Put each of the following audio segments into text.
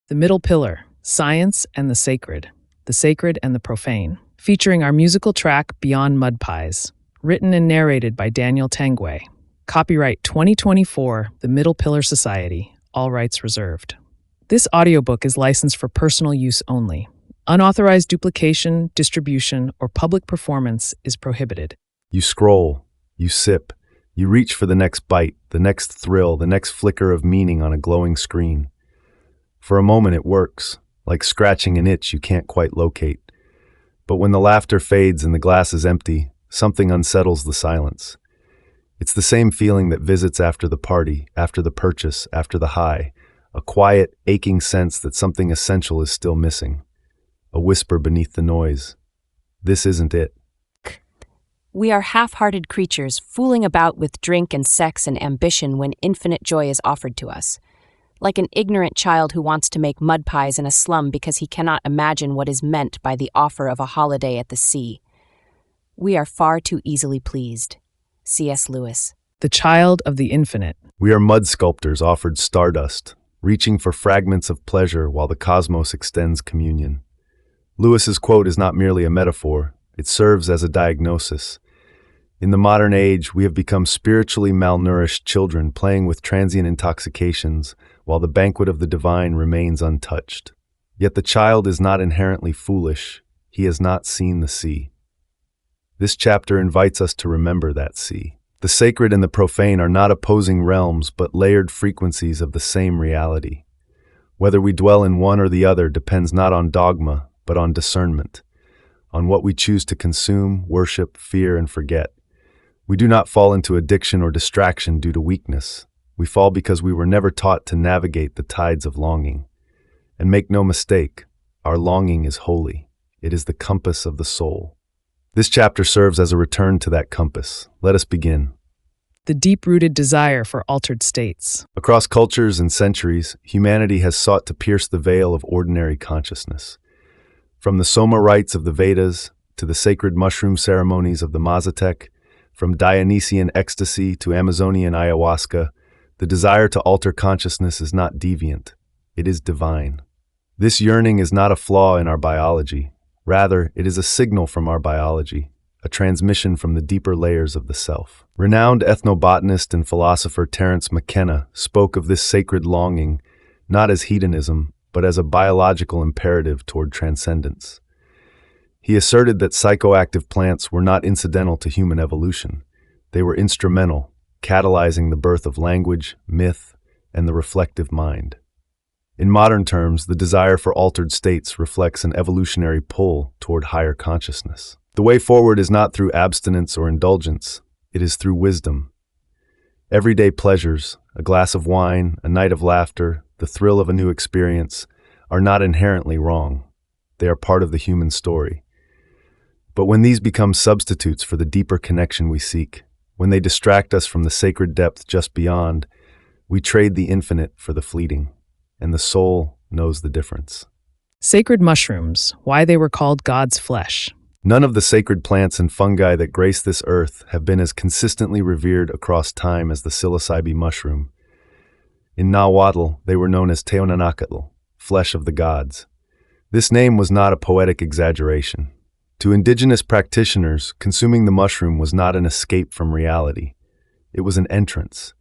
The Middle Pillar, Science and the Sacred and the Profane, featuring our musical track Beyond Mud Pies, written and narrated by Daniel Tanguay. Copyright 2024, The Middle Pillar Society, all rights reserved. This audiobook is licensed for personal use only. Unauthorized duplication, distribution, or public performance is prohibited. You scroll, you sip, you reach for the next bite, the next thrill, the next flicker of meaning on a glowing screen. For a moment it works, like scratching an itch you can't quite locate. But when the laughter fades and the glass is empty, something unsettles the silence. It's the same feeling that visits after the party, after the purchase, after the high, a quiet, aching sense that something essential is still missing. A whisper beneath the noise. This isn't it. We are half-hearted creatures fooling about with drink and sex and ambition when infinite joy is offered to us. Like an ignorant child who wants to make mud pies in a slum because he cannot imagine what is meant by the offer of a holiday at the sea. We are far too easily pleased. C.S. Lewis. The Child of the Infinite. We are mud sculptors offered stardust, reaching for fragments of pleasure while the cosmos extends communion. Lewis's quote is not merely a metaphor, it serves as a diagnosis. In the modern age, we have become spiritually malnourished children playing with transient intoxications, while the banquet of the divine remains untouched. Yet the child is not inherently foolish. He has not seen the sea. This chapter invites us to remember that sea. The sacred and the profane are not opposing realms, but layered frequencies of the same reality. Whether we dwell in one or the other depends not on dogma, but on discernment, on what we choose to consume, worship, fear, and forget. We do not fall into addiction or distraction due to weakness. We fall because we were never taught to navigate the tides of longing. And make no mistake, our longing is holy. It is the compass of the soul. This chapter serves as a return to that compass. Let us begin. The deep-rooted desire for altered states. Across cultures and centuries, humanity has sought to pierce the veil of ordinary consciousness. From the Soma rites of the Vedas to the sacred mushroom ceremonies of the Mazatec, from Dionysian ecstasy to Amazonian ayahuasca, the desire to alter consciousness is not deviant, it is divine. This yearning is not a flaw in our biology. Rather, it is a signal from our biology, a transmission from the deeper layers of the self. Renowned ethnobotanist and philosopher Terence McKenna spoke of this sacred longing not as hedonism, but as a biological imperative toward transcendence. He asserted that psychoactive plants were not incidental to human evolution. They were instrumental, catalyzing the birth of language, myth, and the reflective mind. In modern terms, the desire for altered states reflects an evolutionary pull toward higher consciousness. The way forward is not through abstinence or indulgence, it is through wisdom. Everyday pleasures, a glass of wine, a night of laughter, the thrill of a new experience, are not inherently wrong. They are part of the human story. But when these become substitutes for the deeper connection we seek, when they distract us from the sacred depth just beyond, we trade the infinite for the fleeting, and the soul knows the difference. Sacred mushrooms, why they were called God's flesh. None of the sacred plants and fungi that grace this earth have been as consistently revered across time as the psilocybe mushroom. In Nahuatl, they were known as Teonanacatl, flesh of the gods. This name was not a poetic exaggeration. To indigenous practitioners, consuming the mushroom was not an escape from reality. It was an entrance.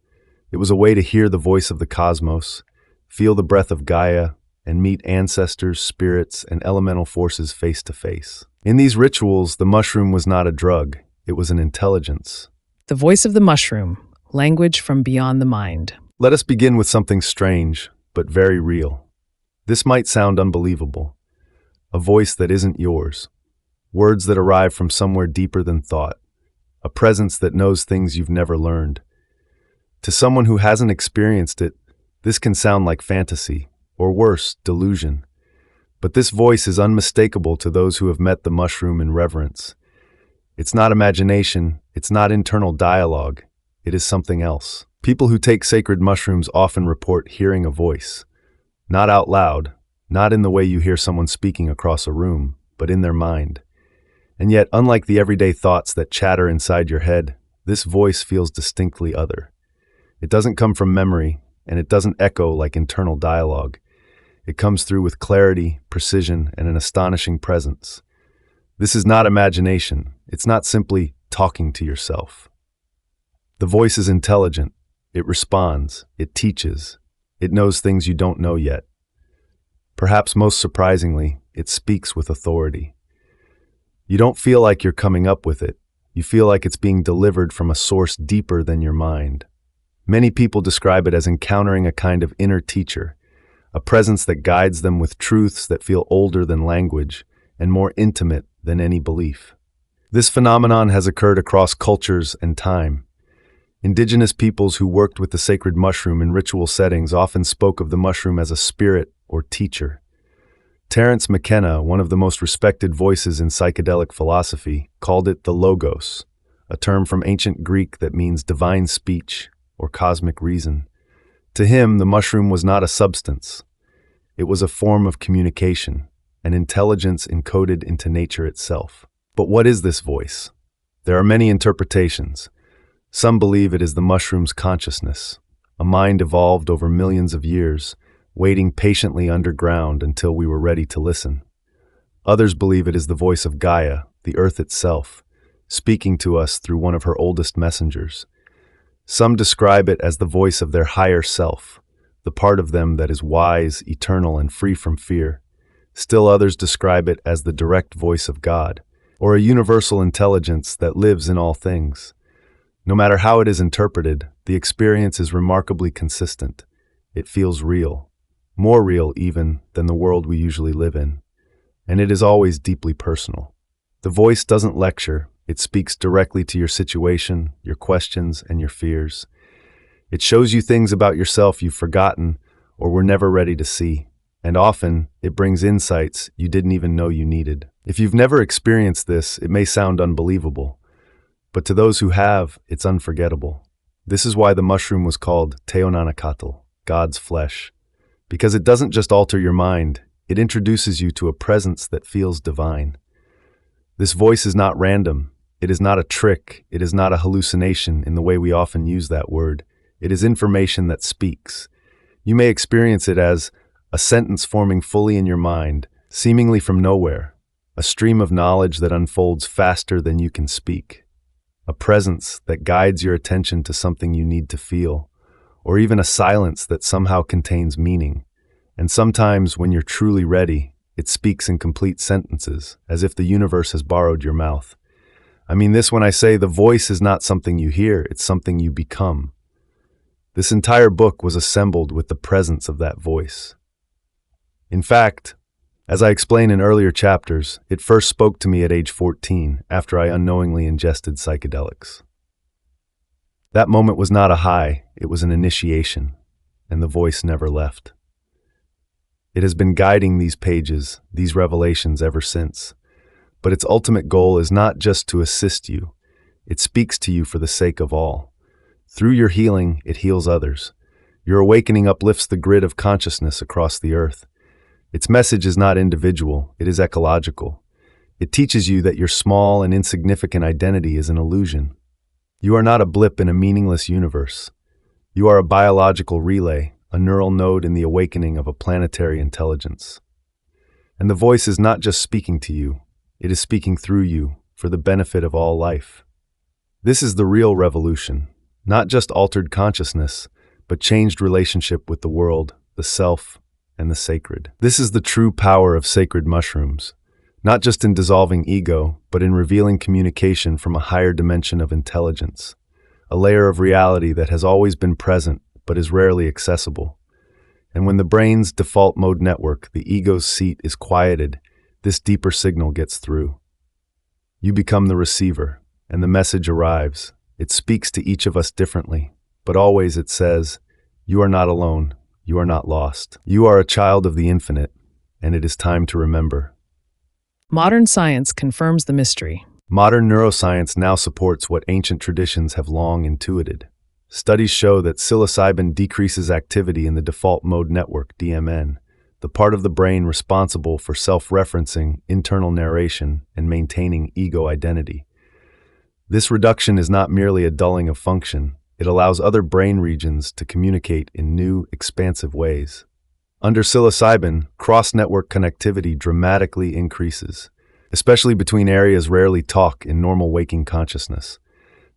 It was a way to hear the voice of the cosmos, feel the breath of Gaia, and meet ancestors, spirits, and elemental forces face to face. In these rituals, the mushroom was not a drug, it was an intelligence. The voice of the mushroom, language from beyond the mind. Let us begin with something strange, but very real. This might sound unbelievable. A voice that isn't yours. Words that arrive from somewhere deeper than thought. A presence that knows things you've never learned. To someone who hasn't experienced it, this can sound like fantasy, or worse, delusion. But this voice is unmistakable to those who have met the mushroom in reverence. It's not imagination, it's not internal dialogue, it is something else. People who take sacred mushrooms often report hearing a voice. Not out loud, not in the way you hear someone speaking across a room, but in their mind. And yet, unlike the everyday thoughts that chatter inside your head, this voice feels distinctly other. It doesn't come from memory, and it doesn't echo like internal dialogue. It comes through with clarity, precision, and an astonishing presence. This is not imagination. It's not simply talking to yourself. The voice is intelligent. It responds. It teaches. It knows things you don't know yet. Perhaps most surprisingly, it speaks with authority. You don't feel like you're coming up with it. You feel like it's being delivered from a source deeper than your mind. Many people describe it as encountering a kind of inner teacher, a presence that guides them with truths that feel older than language and more intimate than any belief. This phenomenon has occurred across cultures and time. Indigenous peoples who worked with the sacred mushroom in ritual settings often spoke of the mushroom as a spirit or teacher. Terence McKenna, one of the most respected voices in psychedelic philosophy, called it the logos, a term from ancient Greek that means divine speech or cosmic reason. To him, the mushroom was not a substance. It was a form of communication, an intelligence encoded into nature itself. But what is this voice? There are many interpretations. Some believe it is the mushroom's consciousness, a mind evolved over millions of years, waiting patiently underground until we were ready to listen. Others believe it is the voice of Gaia, the earth itself, speaking to us through one of her oldest messengers. Some describe it as the voice of their higher self, the part of them that is wise, eternal, and free from fear. Still others describe it as the direct voice of God, or a universal intelligence that lives in all things. No matter how it is interpreted, the experience is remarkably consistent. It feels real, more real even than the world we usually live in, and it is always deeply personal. The voice doesn't lecture. It speaks directly to your situation, your questions, and your fears. It shows you things about yourself you've forgotten or were never ready to see, and often it brings insights you didn't even know you needed. If you've never experienced this, it may sound unbelievable, but to those who have, it's unforgettable. This is why the mushroom was called Teonanacatl, God's flesh, because it doesn't just alter your mind, it introduces you to a presence that feels divine. This voice is not random. It is not a trick. It is not a hallucination in the way we often use that word. It is information that speaks. You may experience it as a sentence forming fully in your mind, seemingly from nowhere, a stream of knowledge that unfolds faster than you can speak, a presence that guides your attention to something you need to feel, or even a silence that somehow contains meaning. And sometimes, when you're truly ready, it speaks in complete sentences, as if the universe has borrowed your mouth. I mean this when I say the voice is not something you hear, it's something you become. This entire book was assembled with the presence of that voice. In fact, as I explained in earlier chapters, it first spoke to me at age 14 after I unknowingly ingested psychedelics. That moment was not a high, it was an initiation, and the voice never left. It has been guiding these pages, these revelations ever since. But its ultimate goal is not just to assist you. It speaks to you for the sake of all. Through your healing, it heals others. Your awakening uplifts the grid of consciousness across the earth. Its message is not individual, it is ecological. It teaches you that your small and insignificant identity is an illusion. You are not a blip in a meaningless universe. You are a biological relay, a neural node in the awakening of a planetary intelligence. And the voice is not just speaking to you, it is speaking through you for the benefit of all life. This is the real revolution, not just altered consciousness, but changed relationship with the world, the self, and the sacred. This is the true power of sacred mushrooms, not just in dissolving ego, but in revealing communication from a higher dimension of intelligence, a layer of reality that has always been present but is rarely accessible. And when the brain's default mode network, the ego's seat, is quieted, this deeper signal gets through. You become the receiver, and the message arrives. It speaks to each of us differently, but always it says, "You are not alone, you are not lost. You are a child of the infinite, and it is time to remember." Modern science confirms the mystery. Modern neuroscience now supports what ancient traditions have long intuited. Studies show that psilocybin decreases activity in the default mode network, DMN, the part of the brain responsible for self-referencing, internal narration, and maintaining ego identity. This reduction is not merely a dulling of function, it allows other brain regions to communicate in new, expansive ways. Under psilocybin, cross-network connectivity dramatically increases, especially between areas rarely talk in normal waking consciousness.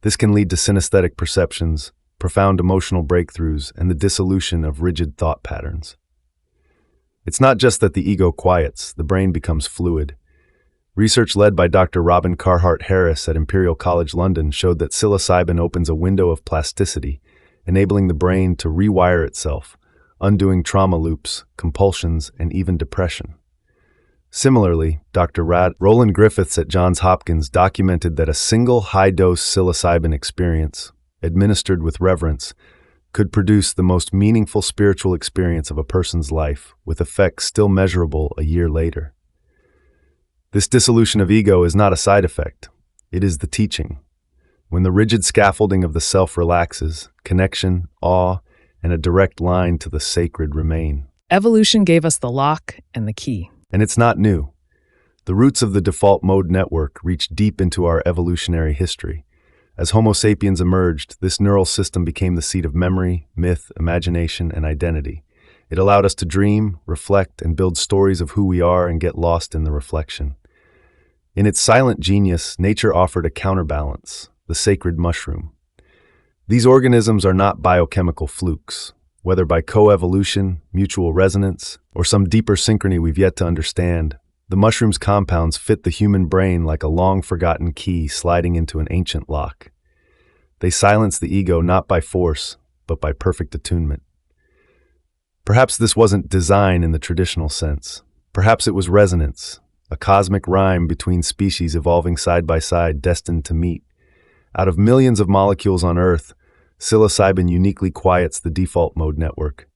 This can lead to synesthetic perceptions, profound emotional breakthroughs, and the dissolution of rigid thought patterns. It's not just that the ego quiets, the brain becomes fluid. Research led by Dr. Robin Carhart-Harris at Imperial College London showed that psilocybin opens a window of plasticity, enabling the brain to rewire itself, undoing trauma loops, compulsions, and even depression. Similarly, Dr. Roland Griffiths at Johns Hopkins documented that a single high-dose psilocybin experience, administered with reverence, could produce the most meaningful spiritual experience of a person's life, with effects still measurable a year later. This dissolution of ego is not a side effect. It is the teaching. When the rigid scaffolding of the self relaxes, connection, awe, and a direct line to the sacred remain. Evolution gave us the lock and the key. And it's not new. The roots of the default mode network reach deep into our evolutionary history. As Homo sapiens emerged, this neural system became the seat of memory, myth, imagination, and identity. It allowed us to dream, reflect, and build stories of who we are and get lost in the reflection. In its silent genius, nature offered a counterbalance, the sacred mushroom. These organisms are not biochemical flukes. Whether by coevolution, mutual resonance, or some deeper synchrony we've yet to understand, the mushroom's compounds fit the human brain like a long-forgotten key sliding into an ancient lock. They silence the ego not by force, but by perfect attunement. Perhaps this wasn't design in the traditional sense. Perhaps it was resonance, a cosmic rhyme between species evolving side by side, destined to meet. Out of millions of molecules on Earth, psilocybin uniquely quiets the default mode network,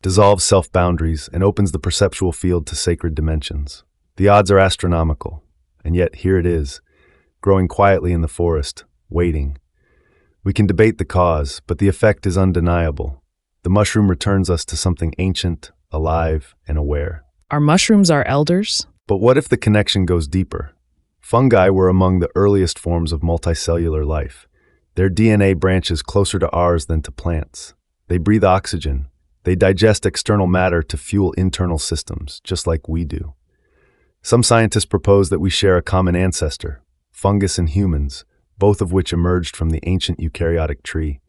dissolves self-boundaries, and opens the perceptual field to sacred dimensions. The odds are astronomical, and yet here it is, growing quietly in the forest, waiting. We can debate the cause, but the effect is undeniable. The mushroom returns us to something ancient, alive, and aware. Are mushrooms our elders? But what if the connection goes deeper? Fungi were among the earliest forms of multicellular life. Their DNA branches closer to ours than to plants. They breathe oxygen. They digest external matter to fuel internal systems, just like we do. Some scientists propose that we share a common ancestor, fungus and humans, both of which emerged from the ancient eukaryotic tree.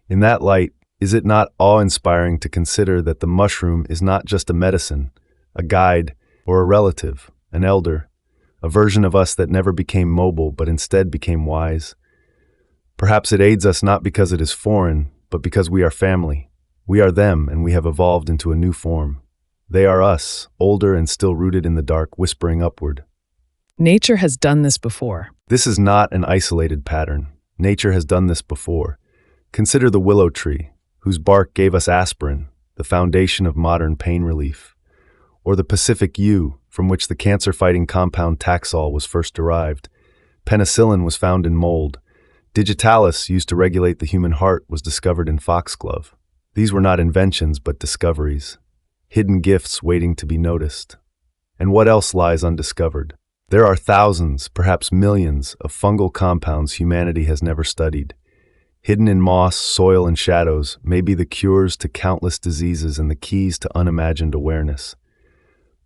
In that light, is it not awe-inspiring to consider that the mushroom is not just a medicine, a guide, or a relative, an elder, a version of us that never became mobile but instead became wise? Perhaps it aids us not because it is foreign, but because we are family. We are them, and we have evolved into a new form. They are us, older and still rooted in the dark, whispering upward. Nature has done this before. This is not an isolated pattern. Nature has done this before. Consider the willow tree, whose bark gave us aspirin, the foundation of modern pain relief. Or the Pacific yew, from which the cancer-fighting compound Taxol was first derived. Penicillin was found in mold. Digitalis, used to regulate the human heart, was discovered in foxglove. These were not inventions, but discoveries. Hidden gifts waiting to be noticed. And what else lies undiscovered? There are thousands, perhaps millions, of fungal compounds humanity has never studied. Hidden in moss, soil, and shadows may be the cures to countless diseases and the keys to unimagined awareness.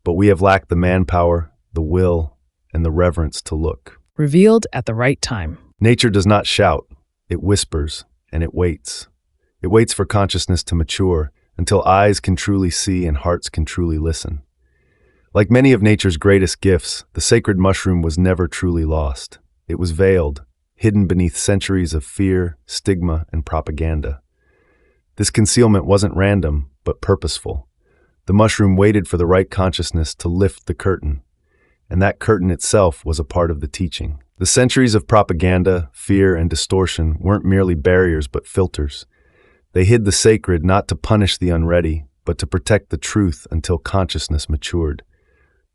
But we have lacked the manpower, the will, and the reverence to look. Revealed at the right time. Nature does not shout. It whispers, and it waits. It waits for consciousness to mature, until eyes can truly see and hearts can truly listen. Like many of nature's greatest gifts, the sacred mushroom was never truly lost. It was veiled, hidden beneath centuries of fear, stigma, and propaganda. This concealment wasn't random, but purposeful. The mushroom waited for the right consciousness to lift the curtain, and that curtain itself was a part of the teaching. The centuries of propaganda, fear, and distortion weren't merely barriers but filters. They hid the sacred not to punish the unready, but to protect the truth until consciousness matured.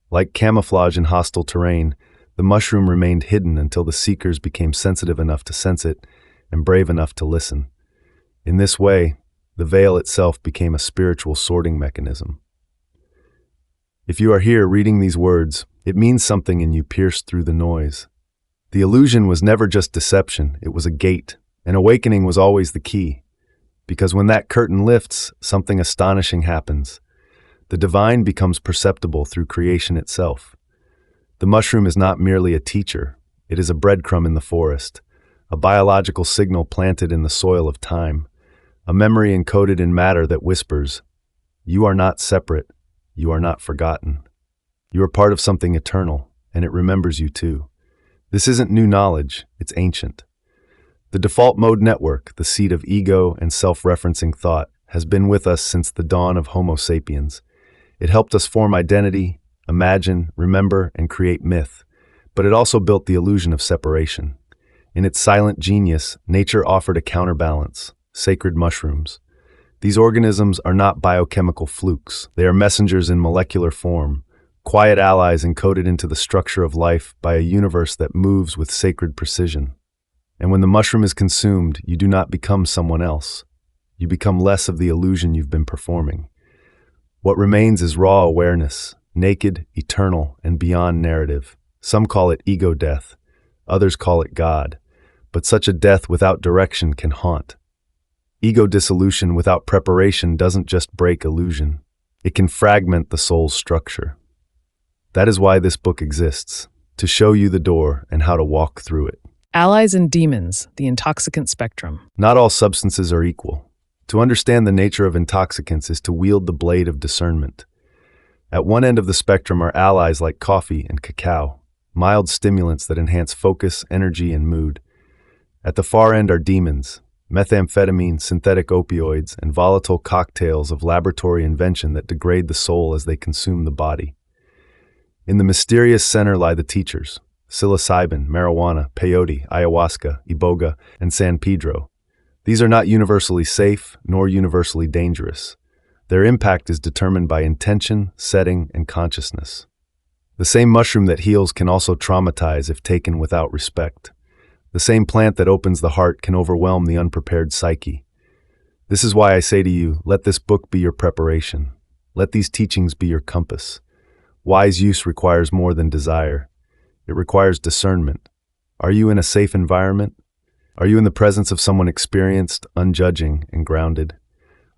Like camouflage in hostile terrain, the mushroom remained hidden until the seekers became sensitive enough to sense it and brave enough to listen. In this way, the veil itself became a spiritual sorting mechanism. If you are here reading these words, it means something and you pierced through the noise. The illusion was never just deception, it was a gate, and awakening was always the key. Because when that curtain lifts, something astonishing happens. The divine becomes perceptible through creation itself. The mushroom is not merely a teacher, it is a breadcrumb in the forest, a biological signal planted in the soil of time, a memory encoded in matter that whispers, "You are not separate, you are not forgotten. You are part of something eternal, and it remembers you too." This isn't new knowledge, it's ancient. The default mode network, the seat of ego and self-referencing thought, has been with us since the dawn of Homo sapiens. It helped us form identity, imagine, remember, and create myth, but it also built the illusion of separation. In its silent genius, nature offered a counterbalance: sacred mushrooms. These organisms are not biochemical flukes. They are messengers in molecular form, quiet allies encoded into the structure of life by a universe that moves with sacred precision. And when the mushroom is consumed, you do not become someone else. You become less of the illusion you've been performing. What remains is raw awareness, naked, eternal, and beyond narrative. Some call it ego death, others call it God, but such a death without direction can haunt. Ego dissolution without preparation doesn't just break illusion, it can fragment the soul's structure. That is why this book exists, to show you the door and how to walk through it. Allies and demons, the intoxicant spectrum. Not all substances are equal. To understand the nature of intoxicants is to wield the blade of discernment. At one end of the spectrum are allies like coffee and cacao, mild stimulants that enhance focus, energy, and mood. At the far end are demons, methamphetamine, synthetic opioids, and volatile cocktails of laboratory invention that degrade the soul as they consume the body. In the mysterious center lie the teachers: psilocybin, marijuana, peyote, ayahuasca, iboga, and San Pedro. These are not universally safe nor universally dangerous. Their impact is determined by intention, setting, and consciousness. The same mushroom that heals can also traumatize if taken without respect. The same plant that opens the heart can overwhelm the unprepared psyche. This is why I say to you, let this book be your preparation. Let these teachings be your compass. Wise use requires more than desire. It requires discernment. Are you in a safe environment? Are you in the presence of someone experienced, unjudging, and grounded?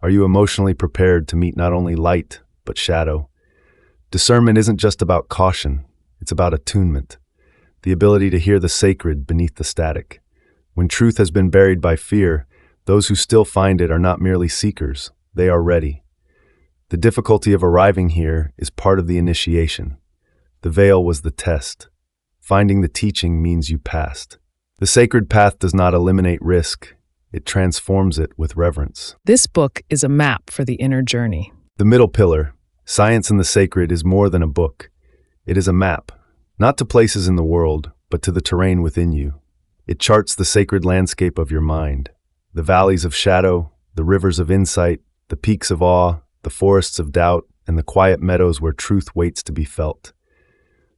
Are you emotionally prepared to meet not only light, but shadow? Discernment isn't just about caution, it's about attunement, the ability to hear the sacred beneath the static. When truth has been buried by fear, those who still find it are not merely seekers, they are ready. The difficulty of arriving here is part of the initiation. The veil was the test. Finding the teaching means you passed. The sacred path does not eliminate risk, it transforms it with reverence. This book is a map for the inner journey. The middle pillar, Science and the Sacred, is more than a book. It is a map, not to places in the world, but to the terrain within you. It charts the sacred landscape of your mind, the valleys of shadow, the rivers of insight, the peaks of awe, the forests of doubt, and the quiet meadows where truth waits to be felt.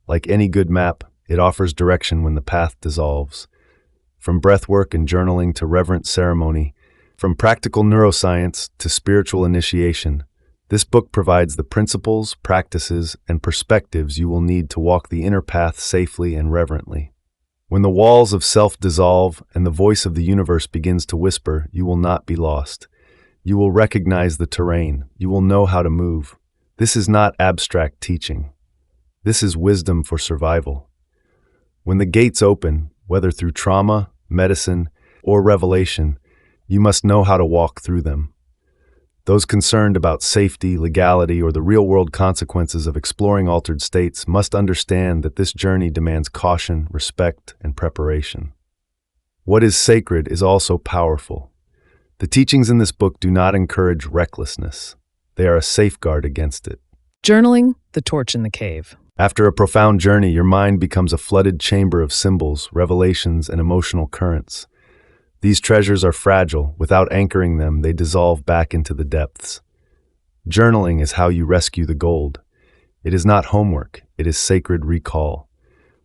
Like any good map, it offers direction when the path dissolves. From breathwork and journaling to reverent ceremony, from practical neuroscience to spiritual initiation, this book provides the principles, practices, and perspectives you will need to walk the inner path safely and reverently. When the walls of self dissolve and the voice of the universe begins to whisper, you will not be lost. You will recognize the terrain. You will know how to move. This is not abstract teaching. This is wisdom for survival. When the gates open, whether through trauma, medicine, or revelation, you must know how to walk through them. Those concerned about safety, legality, or the real-world consequences of exploring altered states must understand that this journey demands caution, respect, and preparation. What is sacred is also powerful. The teachings in this book do not encourage recklessness. They are a safeguard against it. Journaling, the torch in the cave. After a profound journey, your mind becomes a flooded chamber of symbols, revelations, and emotional currents. These treasures are fragile. Without anchoring them, they dissolve back into the depths. Journaling is how you rescue the gold. It is not homework, it is sacred recall.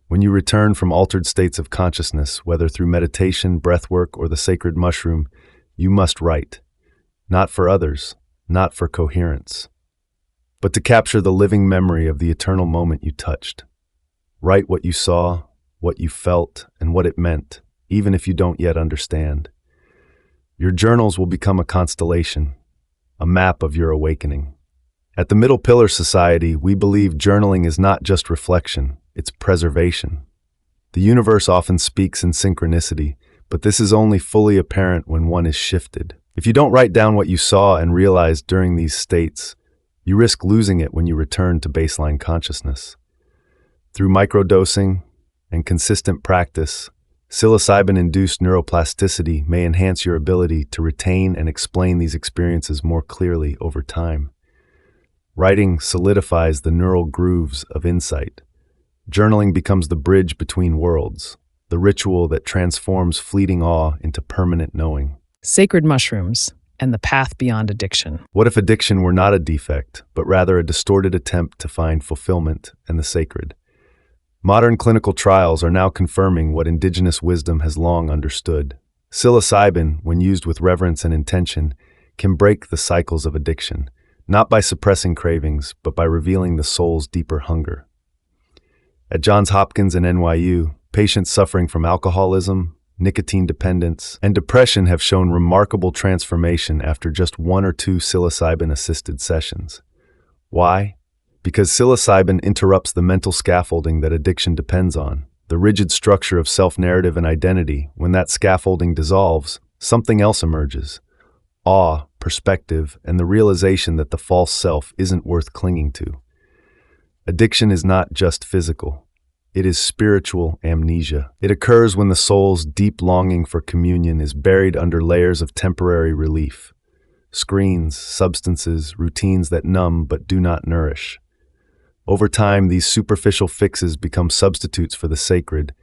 When you return from altered states of consciousness, whether through meditation, breathwork, or the sacred mushroom, you must write. Not for others, not for coherence, but to capture the living memory of the eternal moment you touched. Write what you saw, what you felt, and what it meant, even if you don't yet understand. Your journals will become a constellation, a map of your awakening. At the Middle Pillar Society, we believe journaling is not just reflection, it's preservation. The universe often speaks in synchronicity, but this is only fully apparent when one is shifted. If you don't write down what you saw and realized during these states, you risk losing it when you return to baseline consciousness. Through microdosing and consistent practice, psilocybin-induced neuroplasticity may enhance your ability to retain and explain these experiences more clearly over time. Writing solidifies the neural grooves of insight. Journaling becomes the bridge between worlds, the ritual that transforms fleeting awe into permanent knowing. Sacred mushrooms and the path beyond addiction. What if addiction were not a defect, but rather a distorted attempt to find fulfillment and the sacred? Modern clinical trials are now confirming what indigenous wisdom has long understood. Psilocybin, when used with reverence and intention, can break the cycles of addiction, not by suppressing cravings, but by revealing the soul's deeper hunger. At Johns Hopkins and NYU, patients suffering from alcoholism, nicotine dependence, and depression have shown remarkable transformation after just 1 or 2 psilocybin-assisted sessions. Why? Because psilocybin interrupts the mental scaffolding that addiction depends on, the rigid structure of self-narrative and identity. When that scaffolding dissolves, something else emerges: awe, perspective, and the realization that the false self isn't worth clinging to. Addiction is not just physical. It is spiritual amnesia. It occurs when the soul's deep longing for communion is buried under layers of temporary relief. Screens, substances, routines that numb but do not nourish. Over time, these superficial fixes become substitutes for the sacred,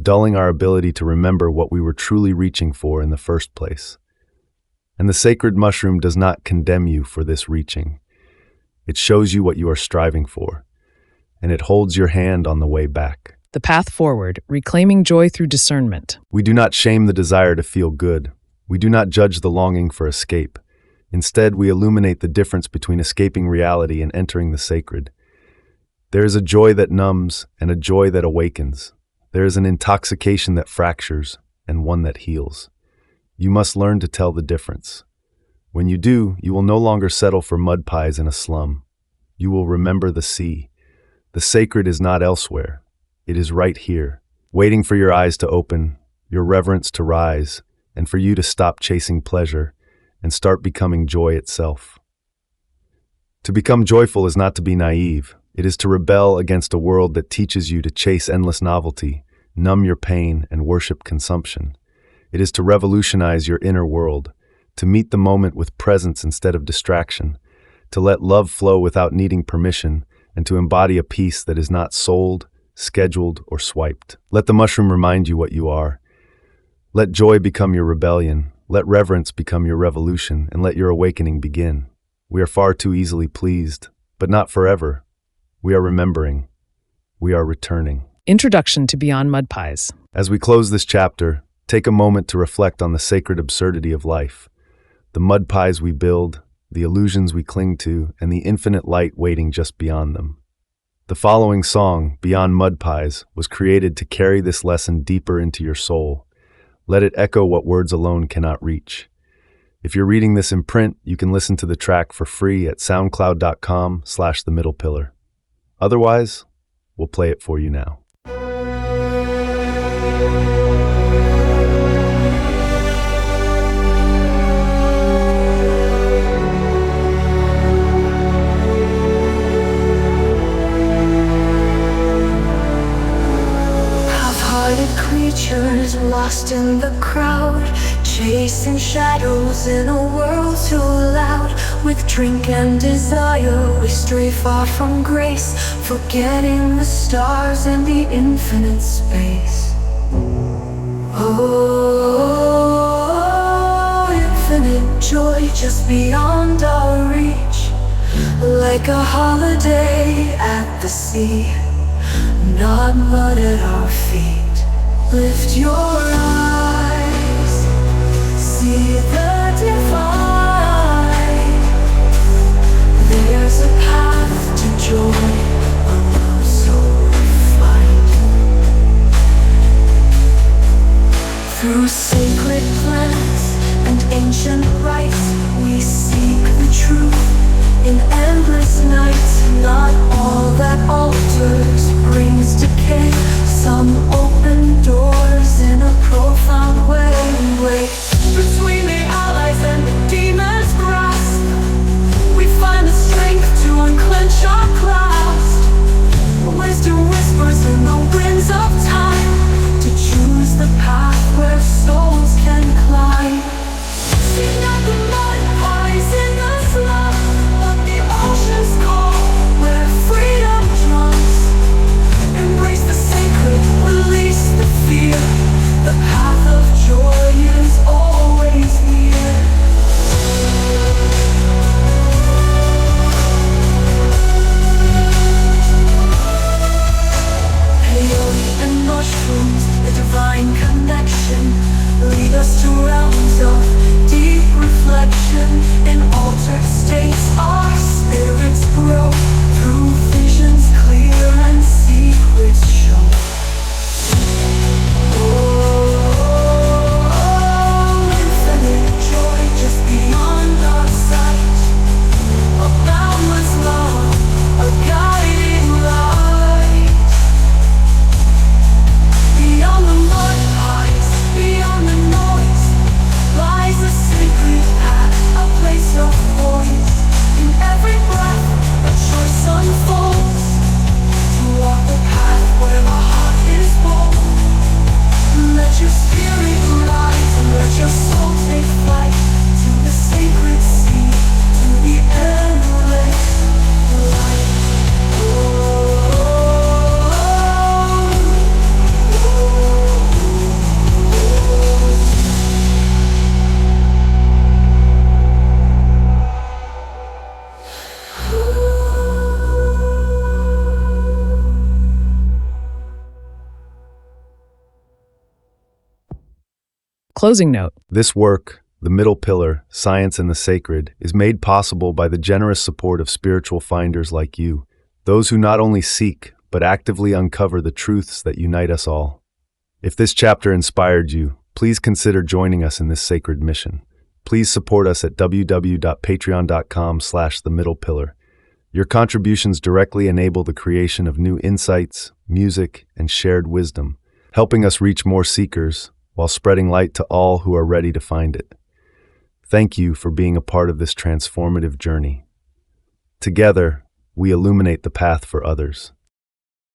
dulling our ability to remember what we were truly reaching for in the first place. And the sacred mushroom does not condemn you for this reaching. It shows you what you are striving for, and it holds your hand on the way back. The path forward, reclaiming joy through discernment. We do not shame the desire to feel good. We do not judge the longing for escape. Instead, we illuminate the difference between escaping reality and entering the sacred. There is a joy that numbs and a joy that awakens. There is an intoxication that fractures and one that heals. You must learn to tell the difference. When you do, you will no longer settle for mud pies in a slum. You will remember the sea. The sacred is not elsewhere. It is right here, waiting for your eyes to open, your reverence to rise, and for you to stop chasing pleasure and start becoming joy itself. To become joyful is not to be naive. It is to rebel against a world that teaches you to chase endless novelty, numb your pain, and worship consumption. It is to revolutionize your inner world, to meet the moment with presence instead of distraction, to let love flow without needing permission, and to embody a peace that is not sold, scheduled, or swiped. Let the mushroom remind you what you are. Let joy become your rebellion, let reverence become your revolution, and let your awakening begin. We are far too easily pleased, but not forever. We are remembering. We are returning. Introduction to Beyond Mud Pies. As we close this chapter, take a moment to reflect on the sacred absurdity of life, the mud pies we build, the illusions we cling to, and the infinite light waiting just beyond them. The following song, Beyond Mud Pies, was created to carry this lesson deeper into your soul. Let it echo what words alone cannot reach. If you're reading this in print, you can listen to the track for free at soundcloud.com/themiddlepillar. Otherwise, we'll play it for you now. Creatures lost in the crowd, chasing shadows in a world too loud. With drink and desire we stray far from grace, forgetting the stars and the infinite space. Oh, infinite joy just beyond our reach, like a holiday at the sea, not mud at our feet. Lift your eyes, see the divine. There's a path to joy, a love so refined. Through sacred plants and ancient rites, we seek the truth in endless Closing note. This work, The Middle Pillar, Science and the Sacred, is made possible by the generous support of spiritual finders like you, those who not only seek, but actively uncover the truths that unite us all. If this chapter inspired you, please consider joining us in this sacred mission. Please support us at www.patreon.com/themiddlepillar. Your contributions directly enable the creation of new insights, music, and shared wisdom, helping us reach more seekers while spreading light to all who are ready to find it. Thank you for being a part of this transformative journey. Together, we illuminate the path for others.